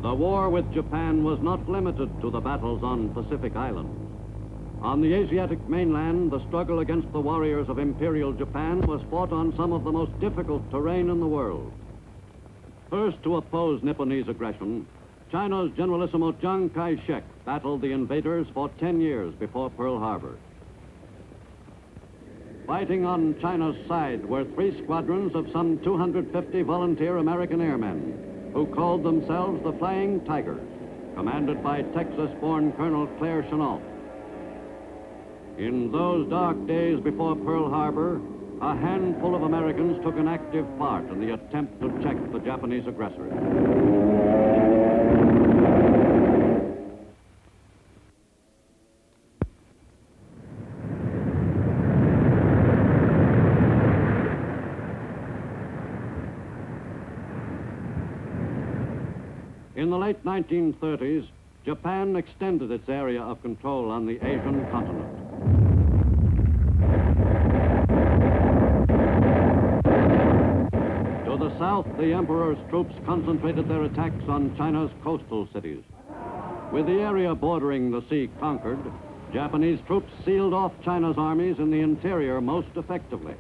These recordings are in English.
The war with Japan was not limited to the battles on Pacific Islands. On the Asiatic mainland, the struggle against the warriors of Imperial Japan was fought on some of the most difficult terrain in the world. First to oppose Nipponese aggression, China's Generalissimo Chiang Kai-shek battled the invaders for 10 years before Pearl Harbor. Fighting on China's side were 3 squadrons of some 250 volunteer American airmen who called themselves the Flying Tigers, commanded by Texas-born Colonel Claire Chennault. In those dark days before Pearl Harbor, a handful of Americans took an active part in the attempt to check the Japanese aggressors. In the late 1930s, Japan extended its area of control on the Asian continent. To the south, the Emperor's troops concentrated their attacks on China's coastal cities. With the area bordering the sea conquered, Japanese troops sealed off China's armies in the interior most effectively.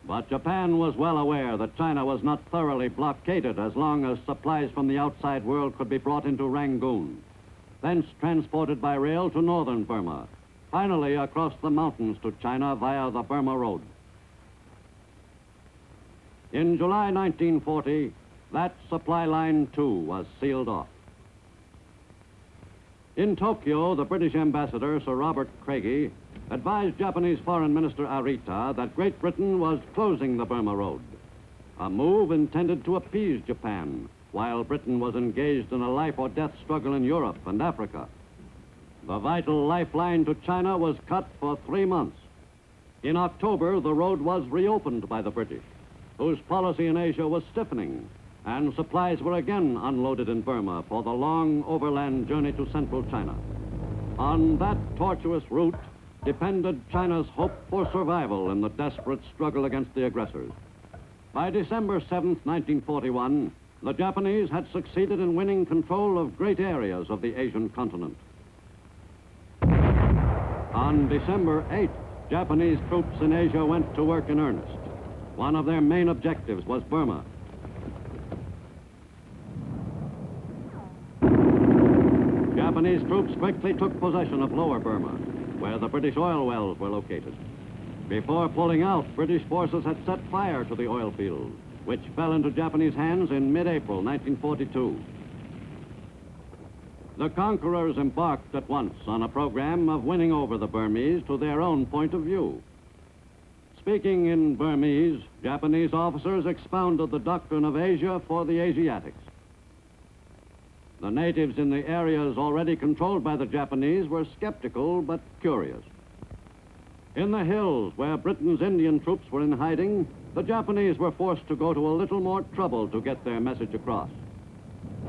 But Japan was well aware that China was not thoroughly blockaded as long as supplies from the outside world could be brought into Rangoon, thence transported by rail to northern Burma, finally across the mountains to China via the Burma Road. In July 1940, that supply line, too, was sealed off. In Tokyo, the British ambassador, Sir Robert Craigie, advised Japanese Foreign Minister Arita that Great Britain was closing the Burma Road, a move intended to appease Japan, while Britain was engaged in a life-or-death struggle in Europe and Africa. The vital lifeline to China was cut for 3 months. In October, the road was reopened by the British, whose policy in Asia was stiffening, and supplies were again unloaded in Burma for the long overland journey to central China. On that tortuous route depended China's hope for survival in the desperate struggle against the aggressors. By December 7th, 1941, the Japanese had succeeded in winning control of great areas of the Asian continent. On December 8th, Japanese troops in Asia went to work in earnest. One of their main objectives was Burma. Japanese troops quickly took possession of Lower Burma, where the British oil wells were located. Before pulling out, British forces had set fire to the oil fields, which fell into Japanese hands in mid-April 1942. The conquerors embarked at once on a program of winning over the Burmese to their own point of view. Speaking in Burmese, Japanese officers expounded the doctrine of Asia for the Asiatics. The natives in the areas already controlled by the Japanese were skeptical but curious. In the hills where Britain's Indian troops were in hiding, the Japanese were forced to go to a little more trouble to get their message across.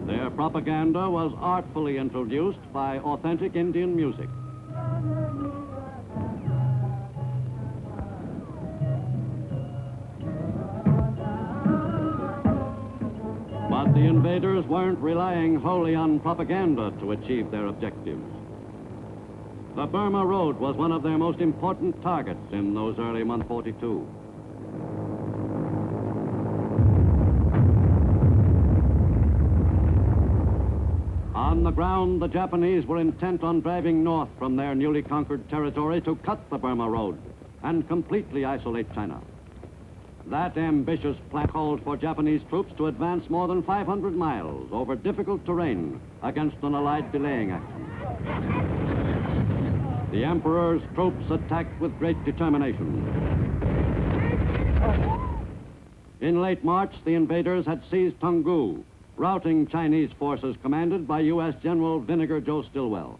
Their propaganda was artfully introduced by authentic Indian music. But the invaders weren't relying wholly on propaganda to achieve their objectives. The Burma Road was one of their most important targets in those early months 42. On the ground, the Japanese were intent on driving north from their newly conquered territory to cut the Burma Road and completely isolate China. That ambitious plan called for Japanese troops to advance more than 500 miles over difficult terrain against an Allied delaying action. The Emperor's troops attacked with great determination. In late March, the invaders had seized Toungoo, routing Chinese forces commanded by U.S. General Vinegar Joe Stilwell.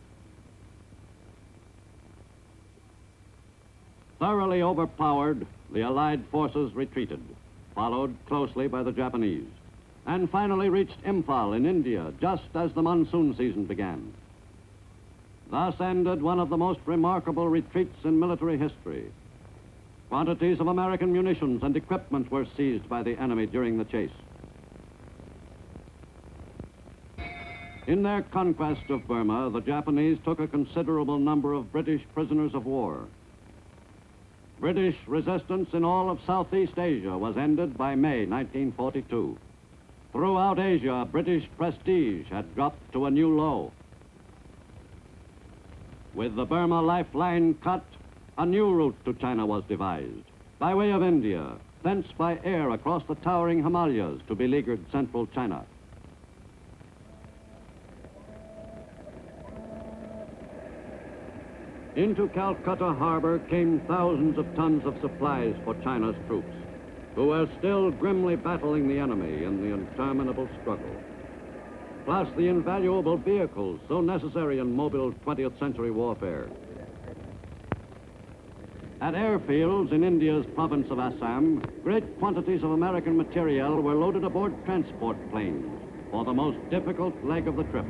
Thoroughly overpowered, the Allied forces retreated, followed closely by the Japanese, and finally reached Imphal in India just as the monsoon season began. Thus ended one of the most remarkable retreats in military history. Quantities of American munitions and equipment were seized by the enemy during the chase. In their conquest of Burma, the Japanese took a considerable number of British prisoners of war. British resistance in all of Southeast Asia was ended by May 1942. Throughout Asia, British prestige had dropped to a new low. With the Burma lifeline cut, a new route to China was devised, by way of India, thence by air across the towering Himalayas to beleaguered central China. Into Calcutta harbor came thousands of tons of supplies for China's troops, who were still grimly battling the enemy in the interminable struggle. Plus the invaluable vehicles so necessary in mobile 20th century warfare. At airfields in India's province of Assam, great quantities of American materiel were loaded aboard transport planes for the most difficult leg of the trip.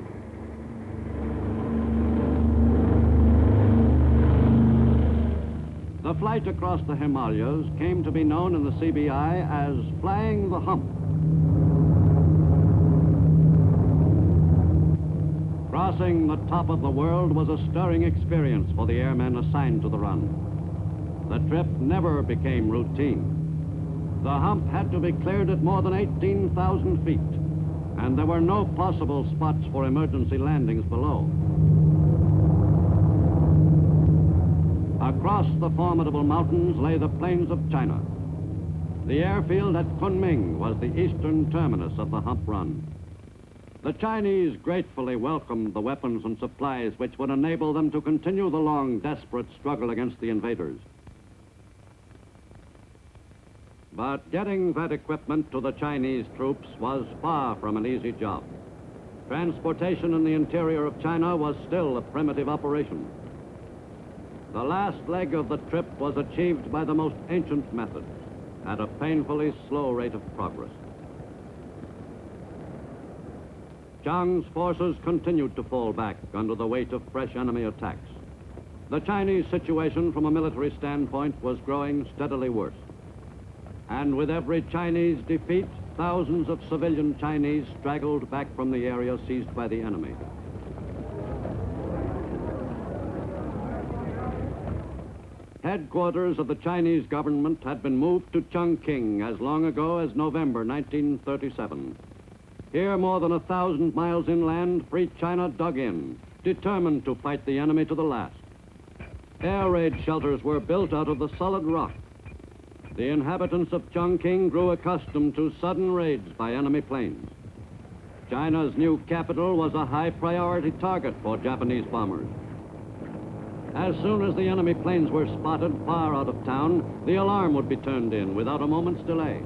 The flight across the Himalayas came to be known in the CBI as flying the hump. Crossing the top of the world was a stirring experience for the airmen assigned to the run. The trip never became routine. The hump had to be cleared at more than 18,000 feet, and there were no possible spots for emergency landings below. Across the formidable mountains lay the plains of China. The airfield at Kunming was the eastern terminus of the hump run. The Chinese gratefully welcomed the weapons and supplies which would enable them to continue the long, desperate struggle against the invaders. But getting that equipment to the Chinese troops was far from an easy job. Transportation in the interior of China was still a primitive operation. The last leg of the trip was achieved by the most ancient methods, at a painfully slow rate of progress. Chiang's forces continued to fall back under the weight of fresh enemy attacks. The Chinese situation from a military standpoint was growing steadily worse. And with every Chinese defeat, thousands of civilian Chinese straggled back from the area seized by the enemy. Headquarters of the Chinese government had been moved to Chongqing as long ago as November 1937. Here, more than 1,000 miles inland, Free China dug in, determined to fight the enemy to the last. Air raid shelters were built out of the solid rock. The inhabitants of Chongqing grew accustomed to sudden raids by enemy planes. China's new capital was a high-priority target for Japanese bombers. As soon as the enemy planes were spotted far out of town, the alarm would be turned in without a moment's delay.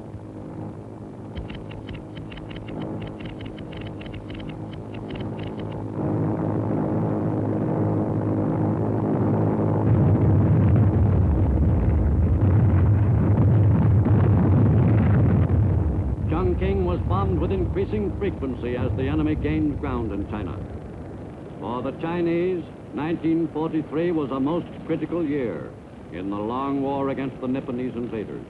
Chongqing was bombed with increasing frequency as the enemy gained ground in China. For the Chinese, 1943 was a most critical year in the long war against the Nipponese invaders.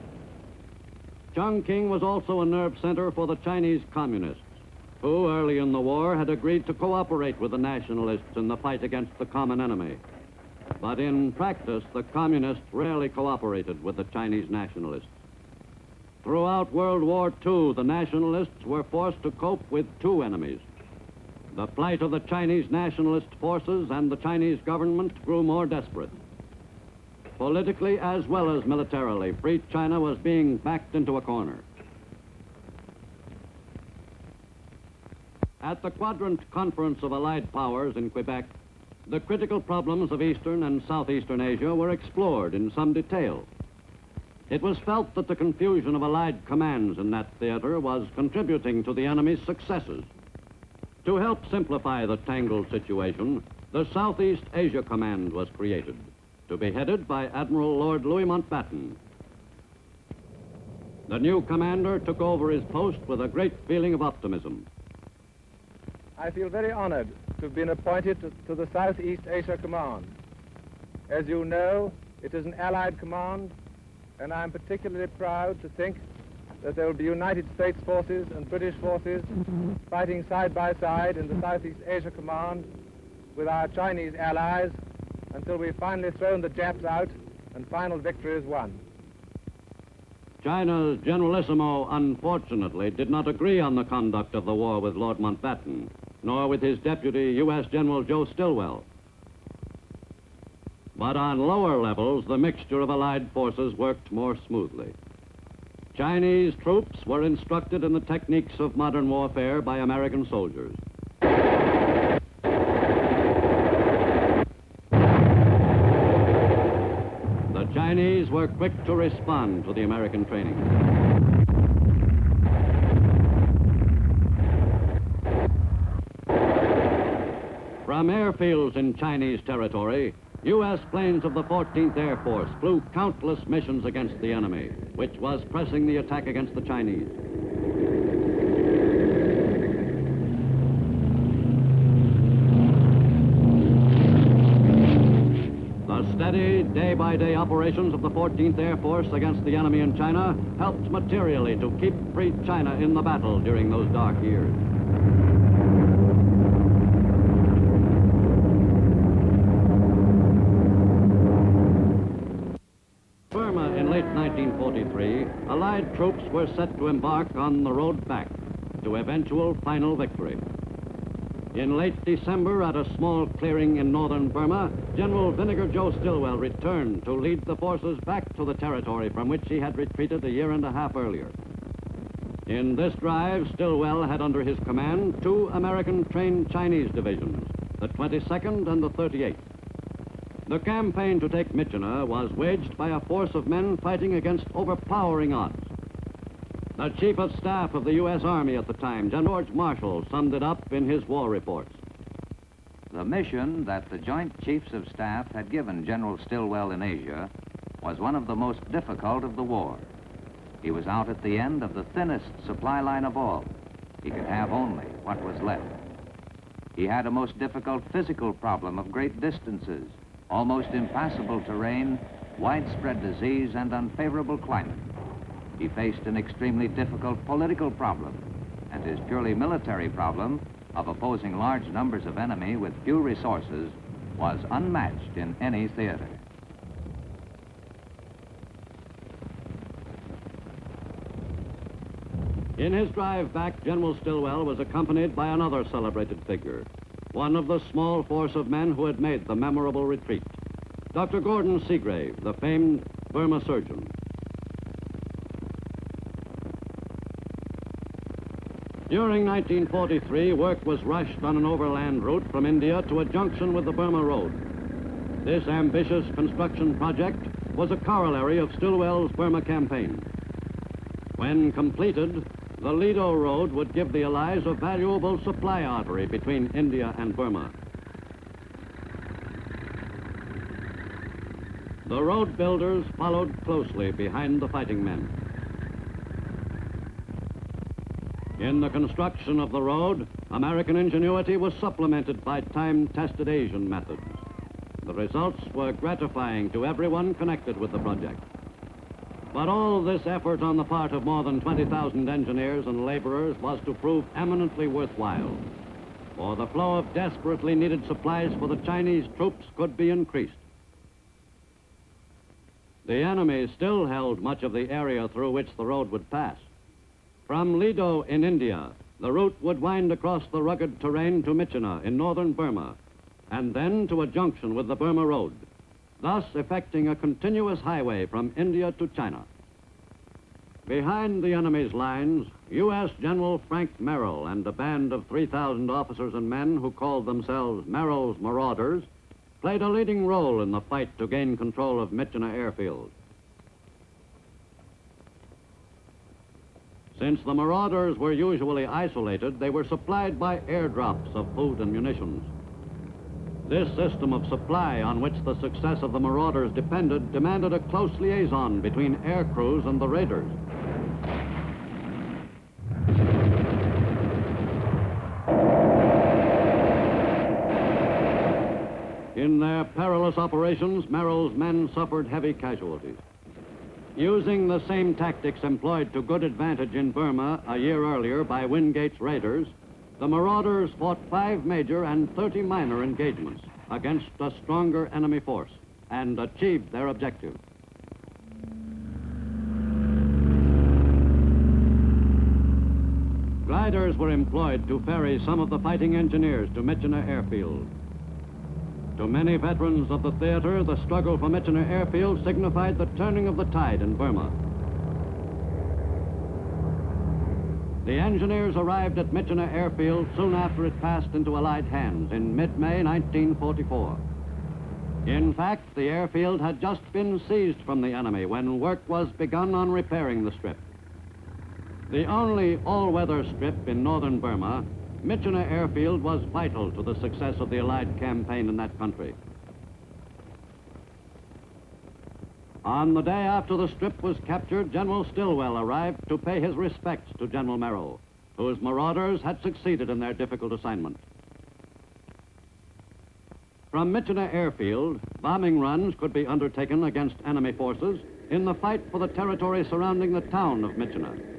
Chongqing was also a nerve center for the Chinese communists, who early in the war had agreed to cooperate with the nationalists in the fight against the common enemy. But in practice, the communists rarely cooperated with the Chinese nationalists. Throughout World War II, the nationalists were forced to cope with two enemies. The plight of the Chinese nationalist forces and the Chinese government grew more desperate. Politically as well as militarily, Free China was being backed into a corner. At the Quadrant Conference of Allied Powers in Quebec, the critical problems of Eastern and Southeastern Asia were explored in some detail. It was felt that the confusion of Allied commands in that theater was contributing to the enemy's successes. To help simplify the tangled situation, the Southeast Asia Command was created, to be headed by Admiral Lord Louis Mountbatten. The new commander took over his post with a great feeling of optimism. I feel very honored to have been appointed to the Southeast Asia Command. As you know, it is an Allied command, and I'm particularly proud to think that there will be United States forces and British forces fighting side by side in the Southeast Asia Command with our Chinese allies until we've finally thrown the Japs out and final victory is won. China's Generalissimo, unfortunately, did not agree on the conduct of the war with Lord Mountbatten, nor with his deputy, U.S. General Joe Stilwell. But on lower levels, the mixture of Allied forces worked more smoothly. Chinese troops were instructed in the techniques of modern warfare by American soldiers. The Chinese were quick to respond to the American training. From airfields in Chinese territory, U.S. planes of the 14th Air Force flew countless missions against the enemy, which was pressing the attack against the Chinese. The steady, day-by-day operations of the 14th Air Force against the enemy in China helped materially to keep free China in the battle during those dark years. In late 1943, Allied troops were set to embark on the road back to eventual final victory. In late December, at a small clearing in northern Burma, General Vinegar Joe Stilwell returned to lead the forces back to the territory from which he had retreated a year and a half earlier. In this drive, Stilwell had under his command 2 American-trained Chinese divisions, the 22nd and the 38th. The campaign to take Myitkyina was waged by a force of men fighting against overpowering odds. The Chief of Staff of the U.S. Army at the time, General George Marshall, summed it up in his war reports. The mission that the Joint Chiefs of Staff had given General Stilwell in Asia was one of the most difficult of the war. He was out at the end of the thinnest supply line of all. He could have only what was left. He had a most difficult physical problem of great distances, almost impassable terrain, widespread disease, and unfavorable climate. He faced an extremely difficult political problem, and his purely military problem of opposing large numbers of enemy with few resources was unmatched in any theater. In his drive back, General Stilwell was accompanied by another celebrated figure, one of the small force of men who had made the memorable retreat, Dr. Gordon Seagrave, the famed Burma surgeon. During 1943, work was rushed on an overland route from India to a junction with the Burma Road. This ambitious construction project was a corollary of Stilwell's Burma campaign. When completed, the Lido Road would give the Allies a valuable supply artery between India and Burma. The road builders followed closely behind the fighting men. In the construction of the road, American ingenuity was supplemented by time-tested Asian methods. The results were gratifying to everyone connected with the project. But all this effort on the part of more than 20,000 engineers and laborers was to prove eminently worthwhile, for the flow of desperately needed supplies for the Chinese troops could be increased. The enemy still held much of the area through which the road would pass. From Lido in India, the route would wind across the rugged terrain to Myitkyina in northern Burma, and then to a junction with the Burma Road, thus effecting a continuous highway from India to China. Behind the enemy's lines, U.S. General Frank Merrill and a band of 3,000 officers and men who called themselves Merrill's Marauders played a leading role in the fight to gain control of Myitkyina airfield. Since the Marauders were usually isolated, they were supplied by airdrops of food and munitions. This system of supply, on which the success of the Marauders depended, demanded a close liaison between air crews and the raiders. In their perilous operations, Merrill's men suffered heavy casualties. Using the same tactics employed to good advantage in Burma a year earlier by Wingate's raiders, the marauders fought 5 major and 30 minor engagements against a stronger enemy force and achieved their objective. Gliders were employed to ferry some of the fighting engineers to Myitkyina Airfield. To many veterans of the theater, the struggle for Myitkyina Airfield signified the turning of the tide in Burma. The engineers arrived at Myitkyina Airfield soon after it passed into Allied hands in mid-May 1944. In fact, the airfield had just been seized from the enemy when work was begun on repairing the strip. The only all-weather strip in northern Burma, Myitkyina Airfield was vital to the success of the Allied campaign in that country. On the day after the strip was captured, General Stilwell arrived to pay his respects to General Merrill, whose marauders had succeeded in their difficult assignment. From Myitkyina Airfield, bombing runs could be undertaken against enemy forces in the fight for the territory surrounding the town of Myitkyina.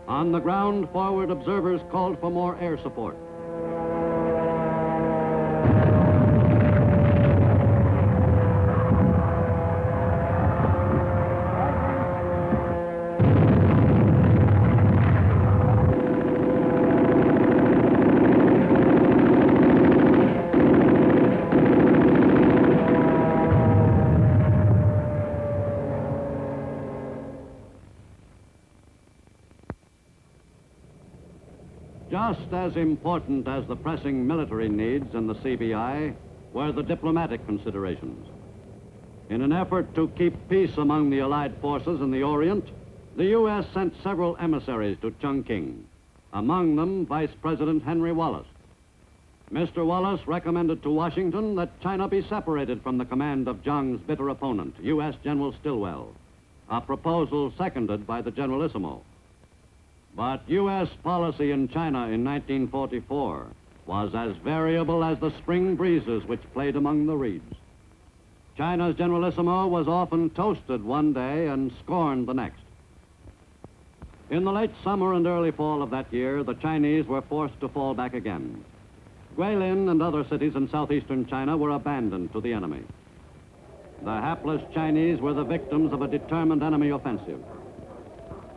On the ground, forward observers called for more air support. Just as important as the pressing military needs in the CBI were the diplomatic considerations. In an effort to keep peace among the Allied forces in the Orient, the U.S. sent several emissaries to Chongqing, among them Vice President Henry Wallace. Mr. Wallace recommended to Washington that China be separated from the command of Zhang's bitter opponent, U.S. General Stilwell, a proposal seconded by the Generalissimo. But U.S. policy in China in 1944 was as variable as the spring breezes which played among the reeds. China's Generalissimo was often toasted one day and scorned the next. In the late summer and early fall of that year, the Chinese were forced to fall back again. Guilin and other cities in southeastern China were abandoned to the enemy. The hapless Chinese were the victims of a determined enemy offensive.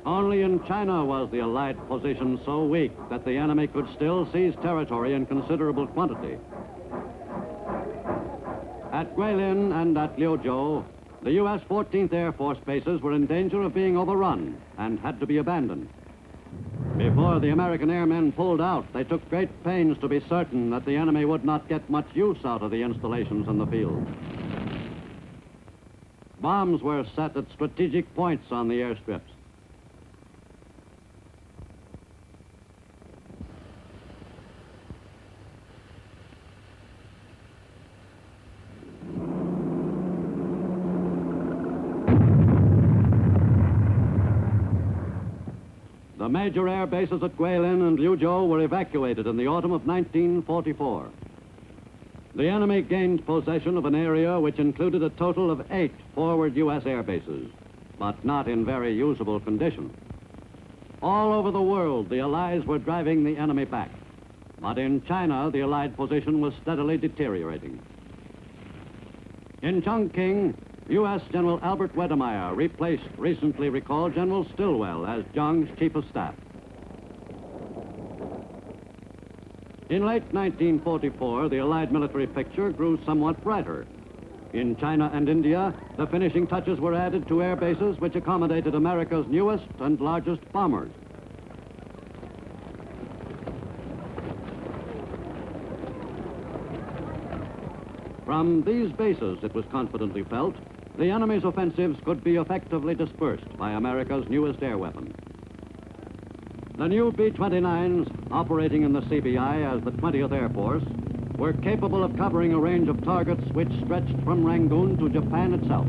Only in China was the Allied position so weak that the enemy could still seize territory in considerable quantity. At Guilin and at Liuzhou, the U.S. 14th Air Force bases were in danger of being overrun and had to be abandoned. Before the American airmen pulled out, they took great pains to be certain that the enemy would not get much use out of the installations in the field. Bombs were set at strategic points on the airstrips. The major air bases at Guilin and Liuzhou were evacuated in the autumn of 1944. The enemy gained possession of an area which included a total of 8 forward U.S. air bases, but not in very usable condition. All over the world, the Allies were driving the enemy back, but in China, the Allied position was steadily deteriorating. In Chongqing, U.S. General Albert Wedemeyer replaced recently recalled General Stilwell as Zhang's Chief of Staff. In late 1944, the Allied military picture grew somewhat brighter. In China and India, the finishing touches were added to air bases which accommodated America's newest and largest bombers. From these bases, it was confidently felt, the enemy's offensives could be effectively dispersed by America's newest air weapon. The new B-29s, operating in the CBI as the 20th Air Force, were capable of covering a range of targets which stretched from Rangoon to Japan itself.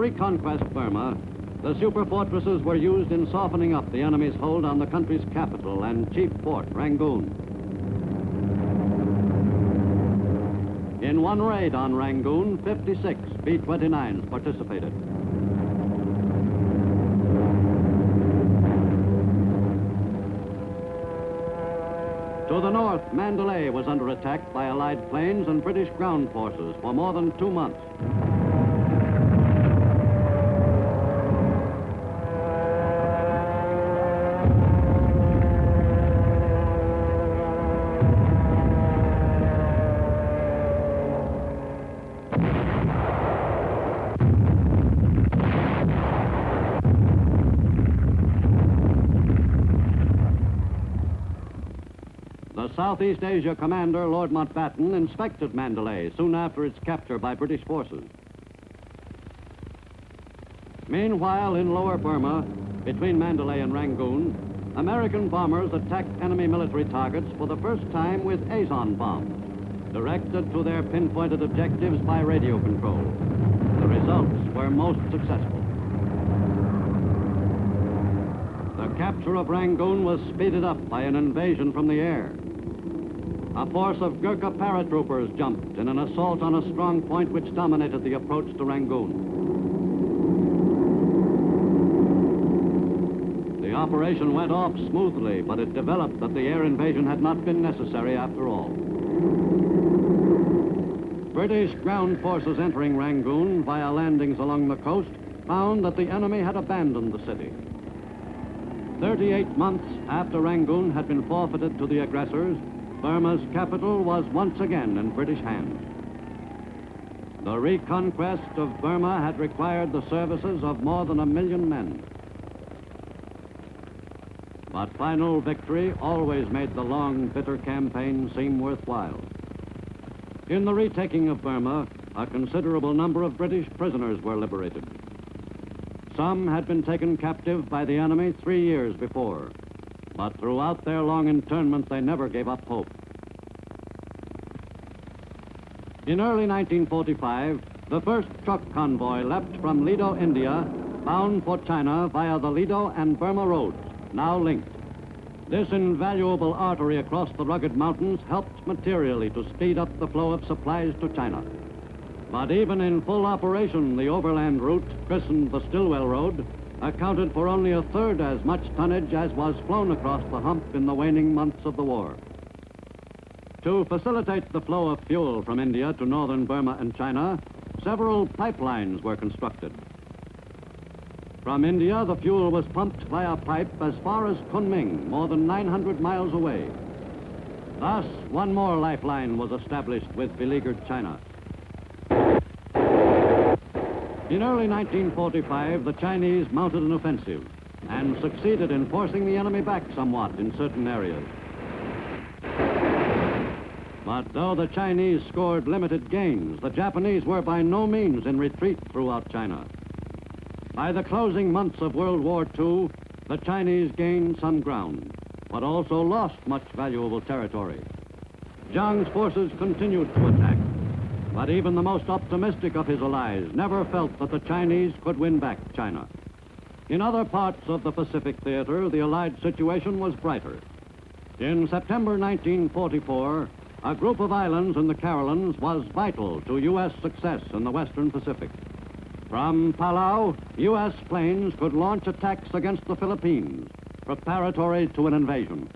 reconquest Burma, the superfortresses were used in softening up the enemy's hold on the country's capital and chief port, Rangoon. In one raid on Rangoon, 56 B-29s participated. To the north, Mandalay was under attack by Allied planes and British ground forces for more than 2 months. The Southeast Asia commander, Lord Mountbatten, inspected Mandalay soon after its capture by British forces. Meanwhile, in lower Burma, between Mandalay and Rangoon, American bombers attacked enemy military targets for the first time with Azon bombs, directed to their pinpointed objectives by radio control. The results were most successful. The capture of Rangoon was speeded up by an invasion from the air. A force of Gurkha paratroopers jumped in an assault on a strong point which dominated the approach to Rangoon. The operation went off smoothly, but it developed that the air invasion had not been necessary after all. British ground forces entering Rangoon via landings along the coast found that the enemy had abandoned the city. 38 months after Rangoon had been forfeited to the aggressors, Burma's capital was once again in British hands. The reconquest of Burma had required the services of more than 1 million men. But final victory always made the long, bitter campaign seem worthwhile. In the retaking of Burma, a considerable number of British prisoners were liberated. Some had been taken captive by the enemy 3 years before, but throughout their long internment, they never gave up hope. In early 1945, the first truck convoy left from Lido, India, bound for China via the Lido and Burma roads, now linked. This invaluable artery across the rugged mountains helped materially to speed up the flow of supplies to China. But even in full operation, the overland route, christened the Stillwell Road, accounted for only a third as much tonnage as was flown across the hump in the waning months of the war. To facilitate the flow of fuel from India to northern Burma and China, several pipelines were constructed. From India, the fuel was pumped via pipe as far as Kunming, more than 900 miles away. Thus, one more lifeline was established with beleaguered China. In early 1945, the Chinese mounted an offensive and succeeded in forcing the enemy back somewhat in certain areas. But though the Chinese scored limited gains, the Japanese were by no means in retreat throughout China. By the closing months of World War II, the Chinese gained some ground, but also lost much valuable territory. Jiang's forces continued to attack, but even the most optimistic of his allies never felt that the Chinese could win back China. In other parts of the Pacific theater, the Allied situation was brighter. In September 1944, a group of islands in the Carolines was vital to U.S. success in the Western Pacific. From Palau, U.S. planes could launch attacks against the Philippines, preparatory to an invasion.